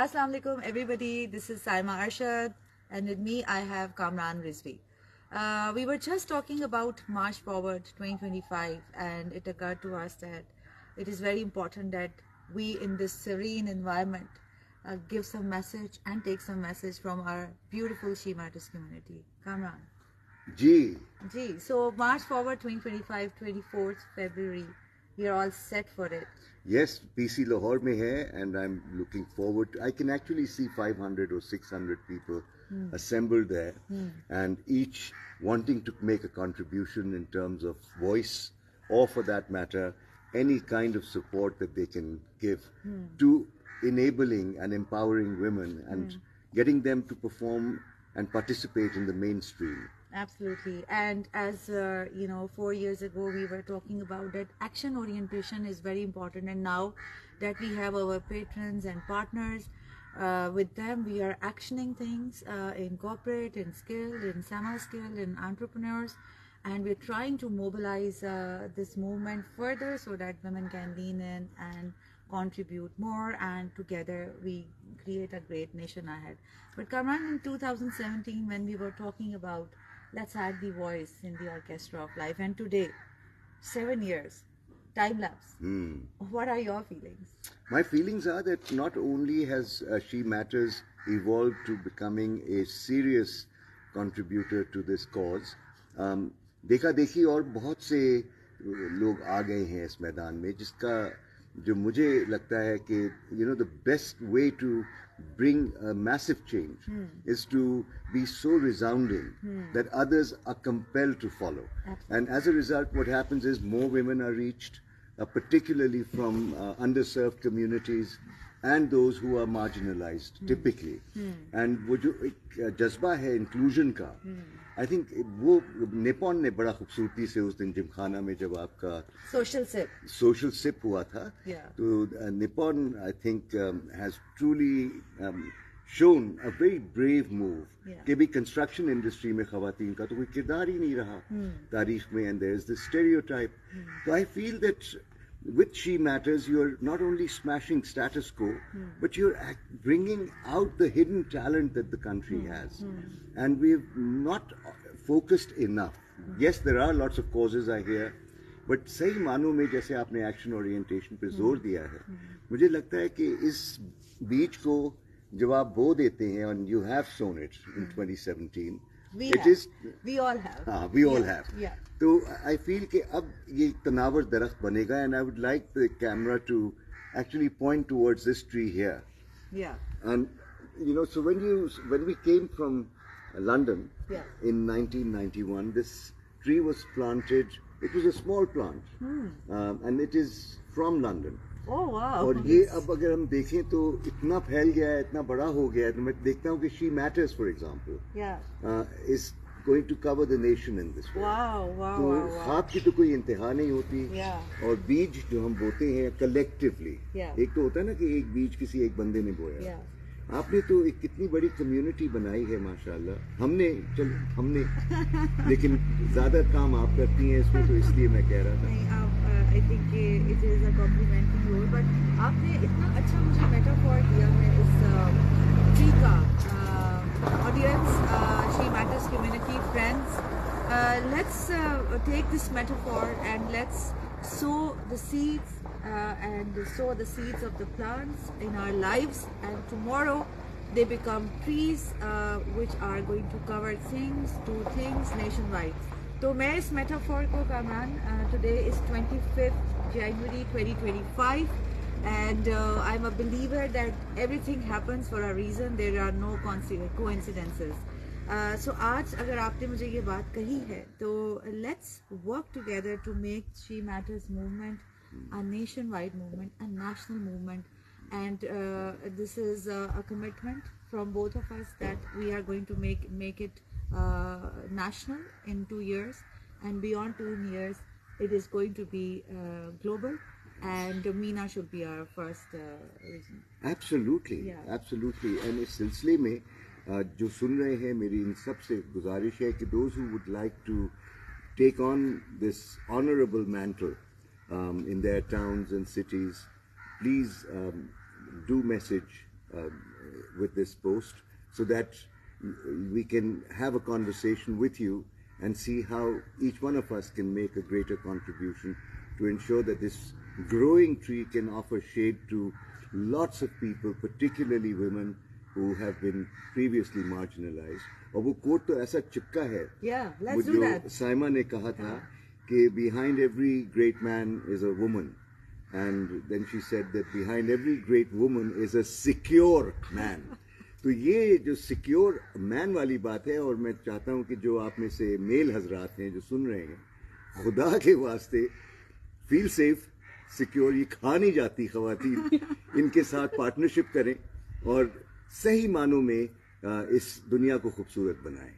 Assalamu alaikum everybody, this is Saima Arshad and with me I have Kamran Rizvi. We were just talking about March Forward 2025 and it occurred to us that it is very important that we in this serene environment give some message and take some message from our beautiful She Matters community. Kamran. Ji. So March Forward 2025, 24th February, we are all set for it. Yes, PC Lahore mein hai, and I'm looking forward. I can actually see 500 or 600 people assembled there, and each wanting to make a contribution in terms of voice, or for that matter, any kind of support that they can give to enabling and empowering women and getting them to perform and participate in the mainstream. Absolutely. And as 4 years ago we were talking about that action orientation is very important, and now that we have our patrons and partners, with them we are actioning things in corporate, in skilled, in semi-skilled, in entrepreneurs, and we're trying to mobilize this movement further so that women can lean in and contribute more, and together we create a great nation ahead. But Kamran, in 2017 when we were talking about let's add the voice in the orchestra of life, and today 7 years time lapse, what are your feelings? My feelings are that not only has She Matters evolved to becoming a serious contributor to this cause, देखा देखी और बहुत से लोग आ गए हैं इस मैदान में, जिसका जो मुझे लगता है कि the best way to bring a massive change is to be so resounding that others are compelled to follow. Absolutely. And as a result, what happens is more women are reached, particularly from underserved communities and those who are marginalized typically. And वो जो एक जज्बा है inclusion का, I think वो नेपाल ने बड़ा खूबसूरती से उस दिन जिमखाना में जब आपका social sip हुआ था, तो Nippon I think has truly shown a very brave move कि भी construction industry में खवातीन का तो कोई किरदार ही नहीं रहा तारीख में, and there is this stereotype. So I feel that with She Matters, you're not only smashing status quo, but you're bringing out the hidden talent that the country has. And we've not focused enough. Yes, there are lots of causes I hear, but सही मानों में जैसे आपने action orientation पे जोर दिया है, मुझे लगता है कि इस बीज को जब आप बो देते हैं, and you have sown it in 2017, we all have. We all have. Yeah. So I feel कि अब ये तनावर दरख्त बनेगा, and I would like the camera to actually point towards this tree here. Yeah. And so when we came from London in 1991, this tree was planted. It was a small plant, and it is from London. Oh wow! और ये अब अगर हम देखें तो इतना फैल गया है, इतना बड़ा हो गया है, तो मैं देखता हूँ कि She Matters, for example, is going to cover the nation in this way. Wow! तो खाद की तो कोई इंतहा नहीं होती, और बीज जो हम बोते हैं collectively, एक तो होता है ना कि एक बीज किसी एक बंदे ने बोया, आपने तो एक कितनी बड़ी कम्युनिटी बनाई है माशाल्लाह. हमने लेकिन ज्यादा काम आप करती हैं इसमें, तो इसलिए मैं कह रहा था. I think it is a complimenting role, but आपने इतना अच्छा मुझे metaphor दिया है इस tree का. Audience, She Matters community, friends, let's take this metaphor and let's sow the seeds of the plants in our lives, and tomorrow they become trees which are going to cover do things nationwide. So मैं इस metaphor को Kamran, today is 25th January 2025, and I'm a believer that everything happens for a reason. There are no coincidences. So आज अगर आपने मुझे ये बात कही है, तो let's work together to make She Matters movement a nationwide movement, a national movement, and this is a commitment from both of us that we are going to make it national in 2 years, and beyond 2 years it is going to be global, and Meena should be our first reason. Absolutely, absolutely. And इस सिलसिले में जो सुन रहे हैं, मेरी इन सब से गुजारिश है कि those who would like to take on this honorable mantle in their towns and cities, please do message with this post, so that we can have a conversation with you and see how each one of us can make a greater contribution to ensure that this growing tree can offer shade to lots of people, particularly women who have been previously marginalized. और वो coat तो ऐसा चिपका है, Yeah, वो let's do जो that. Saima ने कहा था कि behind every great man is a woman, and then she said that behind every great woman is a secure man. तो ये जो सिक्योर मैन वाली बात है, और मैं चाहता हूँ कि जो आप में से मेल हजरात हैं जो सुन रहे हैं, खुदा के वास्ते फील सेफ, सिक्योर, ये खा नहीं जाती खवातीन, इनके साथ पार्टनरशिप करें और सही मानों में इस दुनिया को खूबसूरत बनाएं.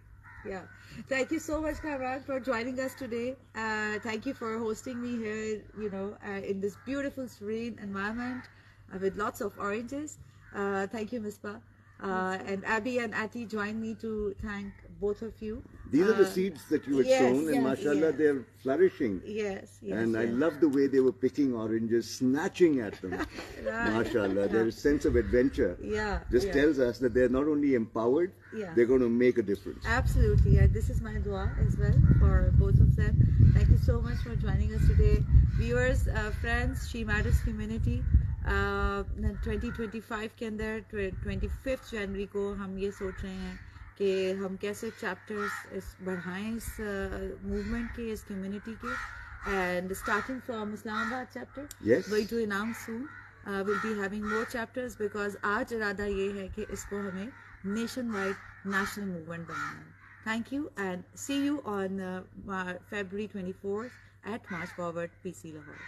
Yeah. Thank you so much, Kamran, for joining us today. Thank you for hosting me here, in this beautiful, serene environment with lots of oranges. Thank you, Misbah. And Abby and Ati join me to thank both of you. These are the seeds that you had sown, and mashallah, they're flourishing. Yes, yes. And I love the way they were picking oranges, snatching at them. Mashallah, their sense of adventure just tells us that they're not only empowered, they're going to make a difference. Absolutely, and this is my dua as well for both of them. Thank you so much for joining us today. Viewers, friends, She Matters community, 2025 के अंदर 25 जनवरी को हम ये सोच रहे हैं कि हम कैसे चैप्टर्स बढ़ाएं इस मूवमेंट के, इस कम्युनिटी के, and starting from Islamabad chapter, going to announce soon, will be having more chapters, because आज इरादा ये है कि इसको हमें नेशन वाइड नेशनल मूवमेंट बनाना है. Thank you and see you on February 24th at March Forward, PC Lahore.